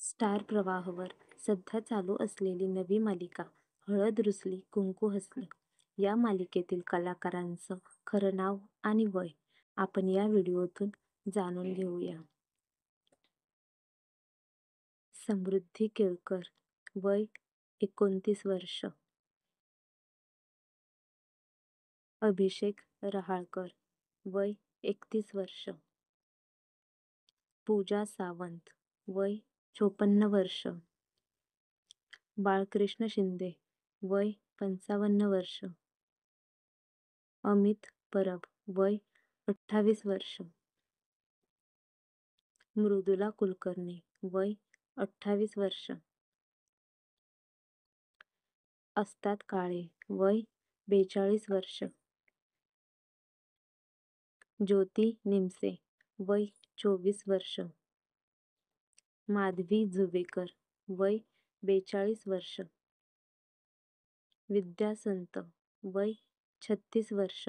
Star प्रवाहवर सध्या चालू असलेली नवी मालिका हळद रुसली कुंकू हसलं. या मालिकेतील कलाकारांचं खरं नाव आणि वय आपण या व्हिडिओतून जाणून घेऊया. समृद्धी केळकर, वय 29 वर्ष. अभिषेक रहाळकर, वय 31 वर्ष. पूजा सावंत, वय 54 वर्ष. बाळकृष्ण शिंदे, वय 55 वर्ष. अमित परब, वय 28 वर्ष. मृदुला कुलकर्णी, वय 28 वर्ष. अस्ताद काळे, वय 42 वर्ष. ज्योती निमसे, वय 24 वर्ष. माधवी जुवेकर, वय 42 वर्ष. विद्या संत, वय 36 वर्ष.